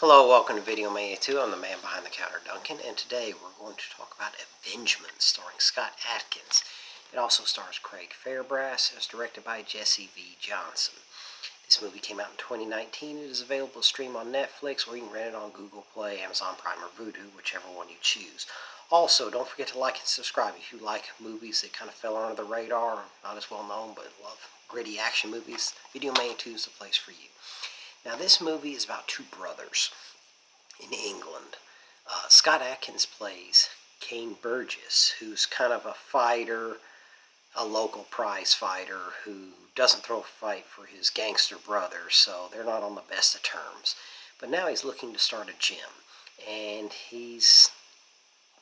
Hello, welcome to Video Mania 2. I'm the man behind the counter, Duncan, and today we're going to talk about Avengement, starring Scott Adkins. It also stars Craig Fairbrass. It was directed by Jesse V. Johnson. This movie came out in 2019. It is available to stream on Netflix, or you can rent it on Google Play, Amazon Prime, or Vudu, whichever one you choose. Also, don't forget to like and subscribe if you like movies that kind of fell under the radar, not as well known, but love gritty action movies. Video Mania 2 is the place for you. Now, this movie is about two brothers in England. Scott Adkins plays Kane Burgess, who's kind of a fighter, a local prize fighter who doesn't throw a fight for his gangster brother, so they're not on the best of terms. But now he's looking to start a gym, and he's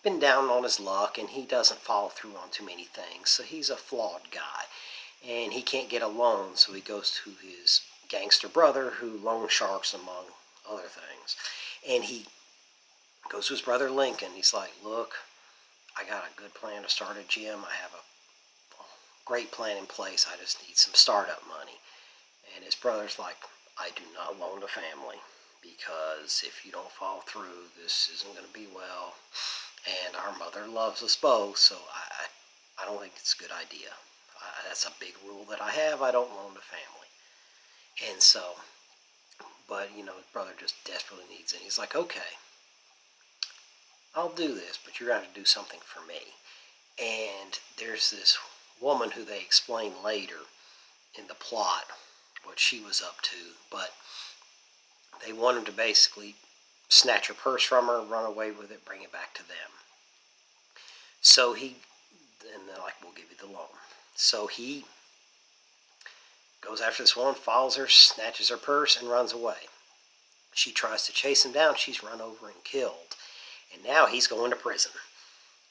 been down on his luck, and he doesn't follow through on too many things, so he's a flawed guy. And he can't get a loan, so he goes to his gangster brother, who loan sharks among other things. And he goes to his brother Lincoln. He's like, look, I got a good plan to start a gym. I have a great plan in place. I just need some startup money. And his brother's like, I do not loan to family, because if you don't follow through, this isn't going to be well. And our mother loves us both, so I don't think it's a good idea. That's a big rule that I have. I don't loan to family. And so, but, his brother just desperately needs it. He's like, okay, I'll do this, but you're going to do something for me. And there's this woman who they explain later in the plot what she was up to, but they want him to basically snatch her purse from her, run away with it, bring it back to them. So and they're like, we'll give you the loan. So he goes after this woman, follows her, snatches her purse, and runs away. She tries to chase him down. She's run over and killed. And now he's going to prison.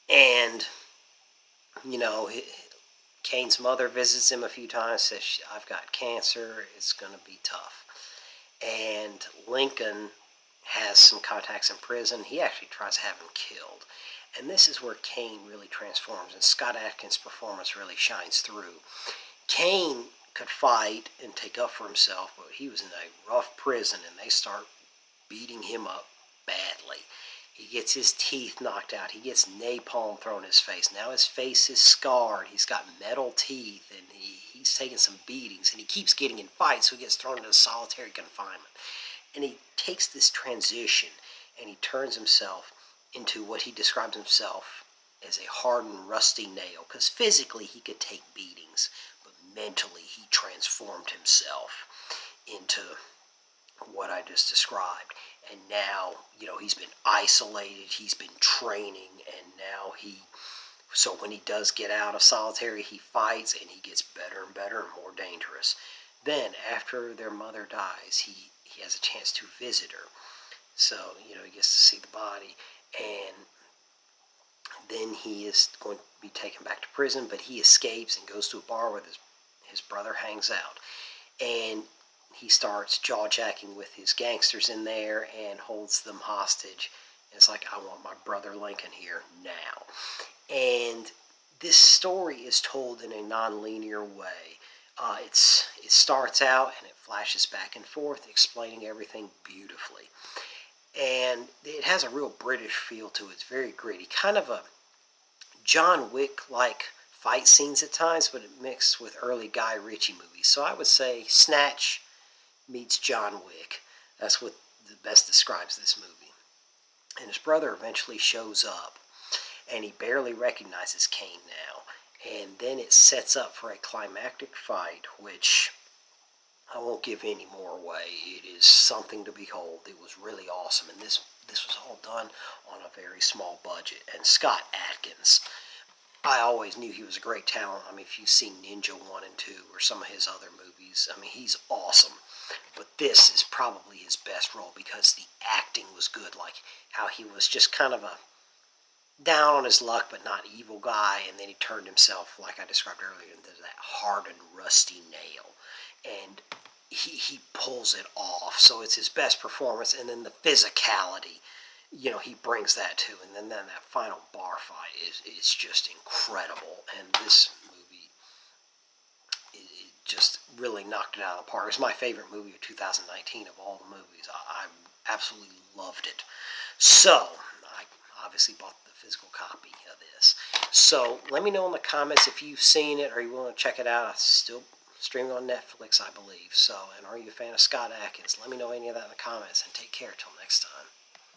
And, Kane's mother visits him a few times, says, I've got cancer, it's going to be tough. And Lincoln has some contacts in prison. He actually tries to have him killed. And this is where Kane really transforms, and Scott Adkins' performance really shines through. Kane could fight and take up for himself, but he was in a rough prison, and they start beating him up badly. He gets his teeth knocked out. He gets napalm thrown in his face. Now his face is scarred. He's got metal teeth, and he's taking some beatings, and he keeps getting in fights, so he gets thrown into solitary confinement. And he takes this transition, and he turns himself into what he describes himself as a hardened, rusty nail, because physically he could take beatings, but mentally he transformed himself into what I just described. And now, he's been isolated, he's been training, and now so when he does get out of solitary, he fights, and he gets better and better and more dangerous. Then, after their mother dies, he has a chance to visit her. So, he gets to see the body, and then he is going to be taken back to prison, but he escapes and goes to a bar where his brother hangs out. And he starts jaw-jacking with his gangsters in there and holds them hostage. And it's like, I want my brother Lincoln here now. And this story is told in a non-linear way. It starts out and it flashes back and forth, explaining everything beautifully. And it has a real British feel to it. It's very gritty. Kind of a John Wick-like fight scenes at times, but it mixed with early Guy Ritchie movies. So I would say Snatch meets John Wick. That's what best describes this movie. And his brother eventually shows up, and he barely recognizes Kane now. And then it sets up for a climactic fight, which I won't give any more away. It is something to behold. It was really awesome, and this was all done on a very small budget. And Scott Adkins, I always knew he was a great talent. I mean, if you've seen Ninja 1 and 2 or some of his other movies, I mean, he's awesome. But this is probably his best role because the acting was good, like how he was just kind of a down on his luck but not evil guy, and then he turned himself, like I described earlier, into that hardened, rusty nail. And he pulls it off, so it's his best performance. And then the physicality, he brings that too. And then that final bar fight is just incredible. And this movie, just really knocked it out of the park. It's my favorite movie of 2019 of all the movies. I absolutely loved it. So, I obviously bought the physical copy of this. So, let me know in the comments if you've seen it or you want to check it out. It's still streaming on Netflix, I believe. So, and are you a fan of Scott Adkins? Let me know any of that in the comments, and take care till next time.